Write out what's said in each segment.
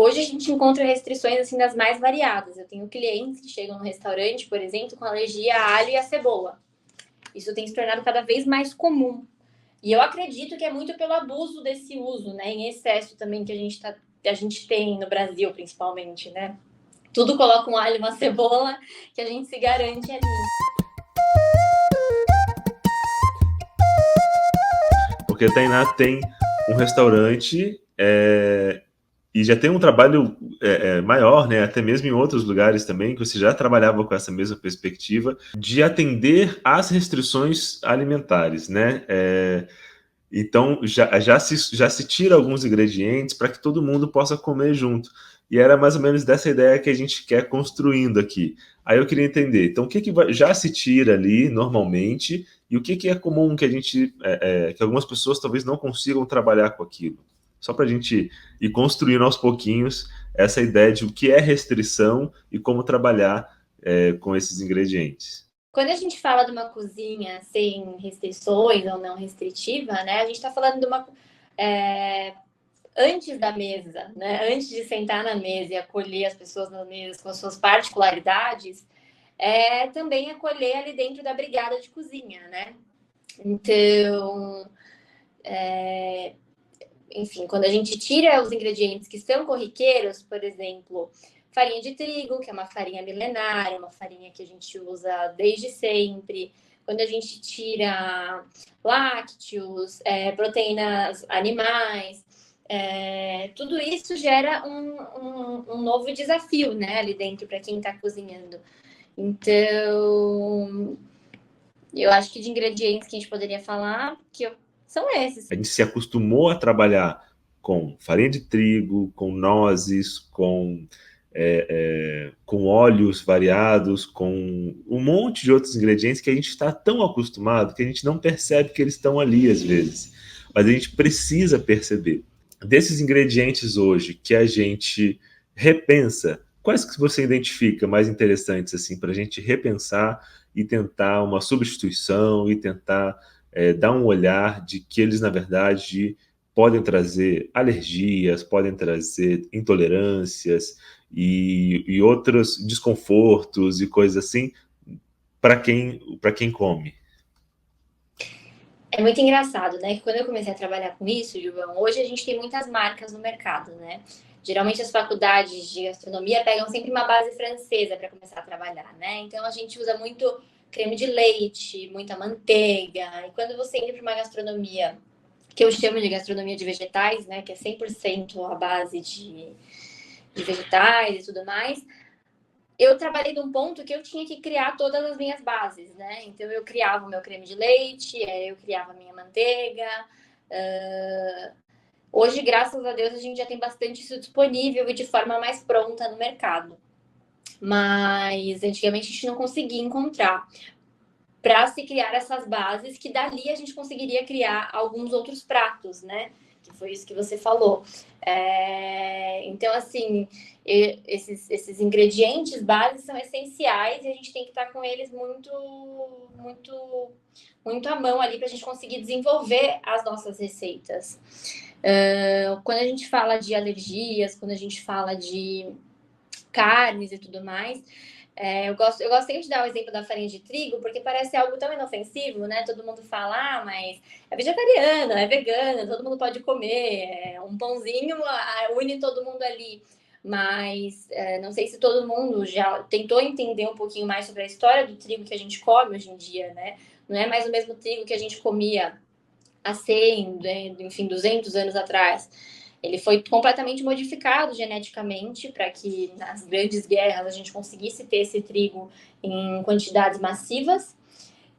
Hoje a gente encontra restrições assim das mais variadas. Eu tenho clientes que chegam no restaurante, por exemplo, com alergia a alho e a cebola. Isso tem se tornado cada vez mais comum. E eu acredito que é muito pelo abuso desse uso, né? Em excesso também que a gente tem no Brasil, principalmente, né? Tudo coloca um alho e uma cebola que a gente se garante ali. Porque a Tainá tem um restaurante e já tem um trabalho maior, né? Até mesmo em outros lugares também, que você já trabalhava com essa mesma perspectiva de atender às restrições alimentares, né? Então já se tira alguns ingredientes para que todo mundo possa comer junto. E era mais ou menos dessa ideia que a gente quer construindo aqui. Aí eu queria entender, então o que, já se tira ali normalmente e o que é comum que a gente, que algumas pessoas talvez não consigam trabalhar com aquilo. Só para a gente ir construindo aos pouquinhos essa ideia de o que é restrição e como trabalhar com esses ingredientes. Quando a gente fala de uma cozinha sem restrições ou não restritiva, né? A gente está falando de uma antes da mesa, né? Antes de sentar na mesa e acolher as pessoas na mesa com as suas particularidades, também acolher ali dentro da brigada de cozinha, né? Então, enfim, quando a gente tira os ingredientes que são corriqueiros, por exemplo, farinha de trigo, que é uma farinha milenária, uma farinha que a gente usa desde sempre. Quando a gente tira lácteos, proteínas animais, tudo isso gera um novo desafio, né, ali dentro para quem está cozinhando. Então, eu acho que de ingredientes que a gente poderia falar, são esses. A gente se acostumou a trabalhar com farinha de trigo, com nozes, com óleos variados, com um monte de outros ingredientes que a gente está tão acostumado que a gente não percebe que eles estão ali às vezes. Mas a gente precisa perceber. Desses ingredientes hoje que a gente repensa, quais que você identifica mais interessantes assim para a gente repensar e tentar uma substituição e tentar dar um olhar de que eles, na verdade, podem trazer alergias, podem trazer intolerâncias e outros desconfortos e coisas assim para quem come. É muito engraçado, né? Que quando eu comecei a trabalhar com isso, Gilvão, hoje a gente tem muitas marcas no mercado, né? Geralmente as faculdades de gastronomia pegam sempre uma base francesa para começar a trabalhar, né? Então a gente usa muito creme de leite, muita manteiga. E quando você entra para uma gastronomia, que eu chamo de gastronomia de vegetais, né? Que é 100% a base de vegetais e tudo mais, eu trabalhei num ponto que eu tinha que criar todas as minhas bases, né? Então eu criava o meu creme de leite, eu criava a minha manteiga. Hoje, graças a Deus, a gente já tem bastante isso disponível e de forma mais pronta no mercado. Mas antigamente a gente não conseguia encontrar para se criar essas bases, que dali a gente conseguiria criar alguns outros pratos, né? Que foi isso que você falou. Então, assim, esses ingredientes básicos são essenciais e a gente tem que estar com eles muito, muito, muito à mão ali para a gente conseguir desenvolver as nossas receitas. Quando a gente fala de alergias, quando a gente fala de carnes e tudo mais, eu gosto sempre de dar o exemplo da farinha de trigo, porque parece algo tão inofensivo, né? Todo mundo fala, mas é vegetariana, é vegana, todo mundo pode comer, um pãozinho une todo mundo ali. Mas não sei se todo mundo já tentou entender um pouquinho mais sobre a história do trigo que a gente come hoje em dia, né? Não é mais o mesmo trigo que a gente comia há 100, enfim, 200 anos atrás. Ele foi completamente modificado geneticamente para que nas grandes guerras a gente conseguisse ter esse trigo em quantidades massivas.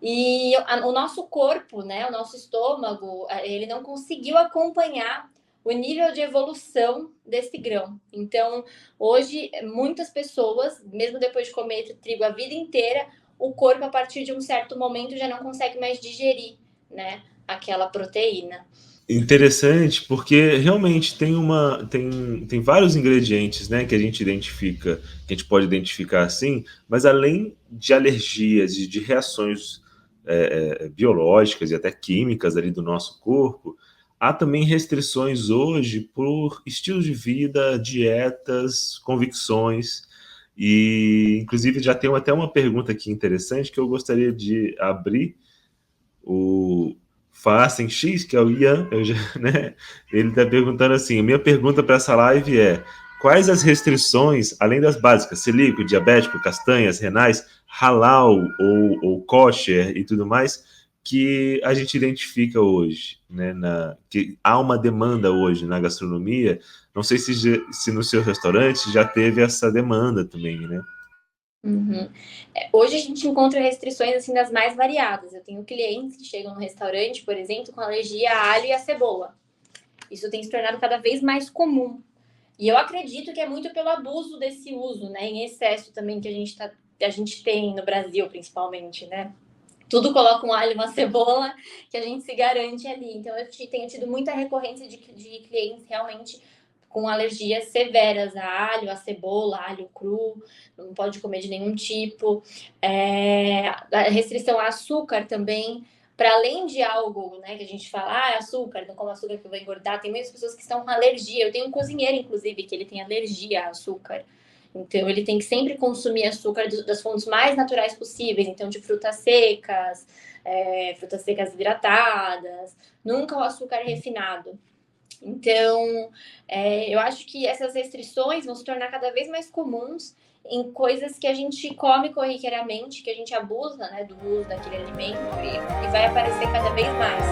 E o nosso corpo, né, o nosso estômago, ele não conseguiu acompanhar o nível de evolução desse grão. Então, hoje, muitas pessoas, mesmo depois de comer trigo a vida inteira, o corpo, a partir de um certo momento, já não consegue mais digerir, né, aquela proteína. Interessante, porque realmente tem vários ingredientes, né, que a gente identifica, que a gente pode identificar assim, mas além de alergias e de reações biológicas e até químicas ali do nosso corpo, há também restrições hoje por estilo de vida, dietas, convicções, e inclusive já tem até uma pergunta aqui interessante que eu gostaria de abrir. O Fasten X, que é o Ian, né, ele está perguntando assim: a minha pergunta para essa live é: quais as restrições, além das básicas, celíaco, diabético, castanhas, renais, halal ou kosher e tudo mais, que a gente identifica hoje, né, que há uma demanda hoje na gastronomia? Não sei se no seu restaurante já teve essa demanda também, né? Uhum. Hoje a gente encontra restrições assim das mais variadas. Eu tenho clientes que chegam no restaurante, por exemplo, com alergia a alho e a cebola. Isso tem se tornado cada vez mais comum. E eu acredito que é muito pelo abuso desse uso, né, em excesso também que a gente tem no Brasil, principalmente, né? Tudo coloca um alho, uma cebola, que a gente se garante ali. Então, eu tenho tido muita recorrência de clientes realmente com alergias severas a alho, a cebola, alho cru, não pode comer de nenhum tipo. A restrição a açúcar também, para além de algo, né, que a gente fala, açúcar, não como açúcar que eu vou engordar, tem muitas pessoas que estão com alergia. Eu tenho um cozinheiro, inclusive, que ele tem alergia a açúcar. Então, ele tem que sempre consumir açúcar das fontes mais naturais possíveis. Então, de frutas secas hidratadas, nunca o açúcar refinado. Então, eu acho que essas restrições vão se tornar cada vez mais comuns em coisas que a gente come corriqueiramente, que a gente abusa, né, do uso daquele alimento e vai aparecer cada vez mais.